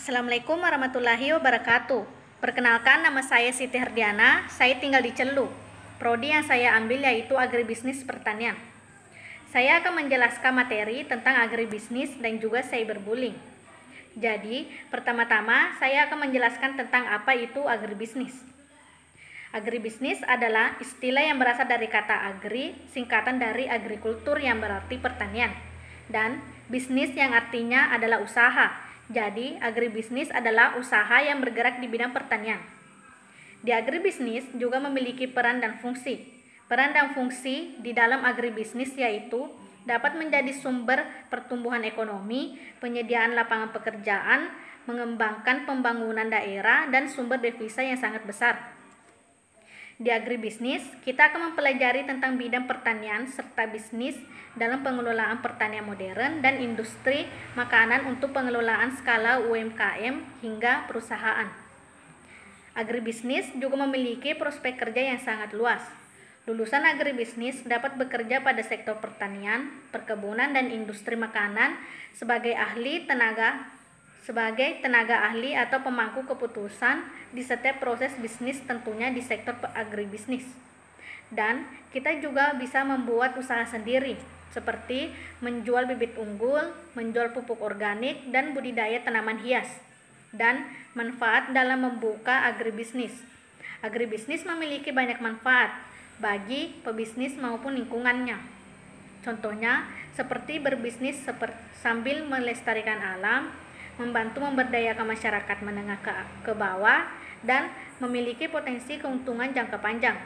Assalamualaikum warahmatullahi wabarakatuh. Perkenalkan, nama saya Siti Herdiana, saya tinggal di Celu. Prodi yang saya ambil yaitu agribisnis pertanian. Saya akan menjelaskan materi tentang agribisnis dan juga cyberbullying. Jadi, pertama-tama saya akan menjelaskan tentang apa itu agribisnis. Agribisnis adalah istilah yang berasal dari kata agri, singkatan dari agrikultur yang berarti pertanian, dan bisnis yang artinya adalah usaha. Jadi, agribisnis adalah usaha yang bergerak di bidang pertanian. Di agribisnis juga memiliki peran dan fungsi. Peran dan fungsi di dalam agribisnis yaitu dapat menjadi sumber pertumbuhan ekonomi, penyediaan lapangan pekerjaan, mengembangkan pembangunan daerah, dan sumber devisa yang sangat besar. Di agribisnis, kita akan mempelajari tentang bidang pertanian serta bisnis dalam pengelolaan pertanian modern dan industri makanan untuk pengelolaan skala UMKM hingga perusahaan. Agribisnis juga memiliki prospek kerja yang sangat luas. Lulusan agribisnis dapat bekerja pada sektor pertanian, perkebunan, dan industri makanan sebagai tenaga ahli atau pemangku keputusan di setiap proses bisnis, tentunya di sektor agribisnis. Dan kita juga bisa membuat usaha sendiri seperti menjual bibit unggul, menjual pupuk organik, dan budidaya tanaman hias. Dan manfaat dalam membuka agribisnis. Agribisnis memiliki banyak manfaat bagi pebisnis maupun lingkungannya. Contohnya seperti berbisnis sambil melestarikan alam, membantu memberdayakan masyarakat menengah ke bawah, dan memiliki potensi keuntungan jangka panjang.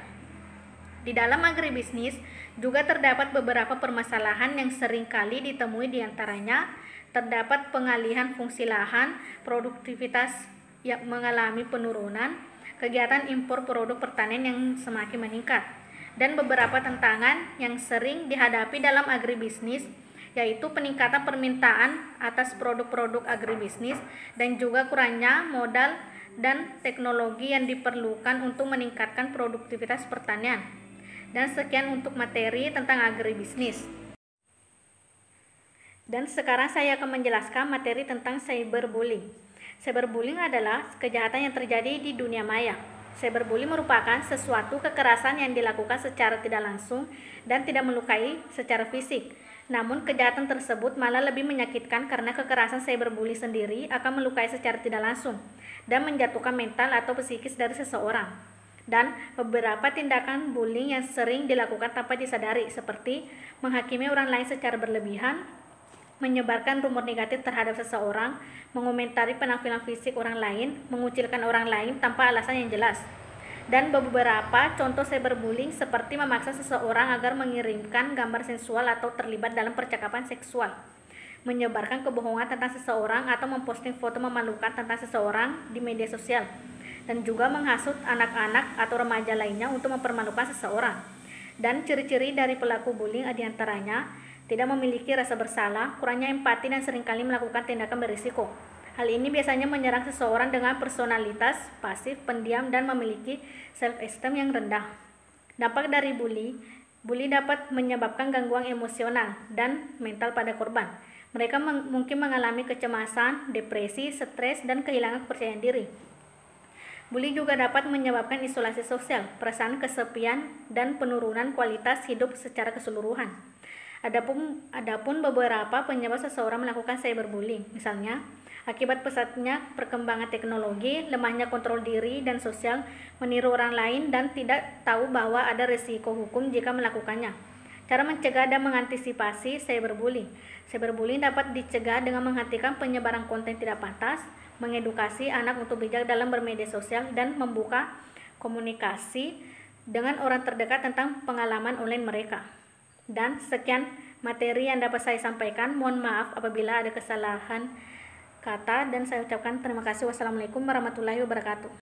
Di dalam agribisnis juga terdapat beberapa permasalahan yang sering kali ditemui, diantaranya terdapat pengalihan fungsi lahan, produktivitas yang mengalami penurunan, kegiatan impor produk pertanian yang semakin meningkat, dan beberapa tantangan yang sering dihadapi dalam agribisnis yaitu peningkatan permintaan atas produk-produk agribisnis dan juga kurangnya modal dan teknologi yang diperlukan untuk meningkatkan produktivitas pertanian. Dan sekian untuk materi tentang agribisnis. Dan sekarang saya akan menjelaskan materi tentang cyberbullying. Cyberbullying adalah kejahatan yang terjadi di dunia maya. Cyberbullying merupakan sesuatu kekerasan yang dilakukan secara tidak langsung dan tidak melukai secara fisik. Namun kejahatan tersebut malah lebih menyakitkan karena kekerasan cyberbully sendiri akan melukai secara tidak langsung dan menjatuhkan mental atau psikis dari seseorang. Dan beberapa tindakan bullying yang sering dilakukan tanpa disadari seperti menghakimi orang lain secara berlebihan, menyebarkan rumor negatif terhadap seseorang, mengomentari penampilan fisik orang lain, mengucilkan orang lain tanpa alasan yang jelas. Dan beberapa contoh cyberbullying seperti memaksa seseorang agar mengirimkan gambar sensual atau terlibat dalam percakapan seksual, menyebarkan kebohongan tentang seseorang atau memposting foto memalukan tentang seseorang di media sosial, dan juga menghasut anak-anak atau remaja lainnya untuk mempermalukan seseorang. Dan ciri-ciri dari pelaku bullying diantaranya tidak memiliki rasa bersalah, kurangnya empati, dan seringkali melakukan tindakan berisiko. Hal ini biasanya menyerang seseorang dengan personalitas pasif, pendiam, dan memiliki self-esteem yang rendah. Dampak dari bully dapat menyebabkan gangguan emosional dan mental pada korban. Mereka mungkin mengalami kecemasan, depresi, stres, dan kehilangan kepercayaan diri. Bully juga dapat menyebabkan isolasi sosial, perasaan kesepian, dan penurunan kualitas hidup secara keseluruhan. Adapun beberapa penyebab seseorang melakukan cyberbullying, misalnya akibat pesatnya perkembangan teknologi, lemahnya kontrol diri dan sosial, meniru orang lain, dan tidak tahu bahwa ada risiko hukum jika melakukannya. Cara mencegah dan mengantisipasi cyberbullying. Cyberbullying dapat dicegah dengan menghentikan penyebaran konten tidak pantas, mengedukasi anak untuk bijak dalam bermedia sosial, dan membuka komunikasi dengan orang terdekat tentang pengalaman online mereka. Dan sekian materi yang dapat saya sampaikan. Mohon maaf apabila ada kesalahan kata, dan saya ucapkan terima kasih. Wassalamualaikum warahmatullahi wabarakatuh.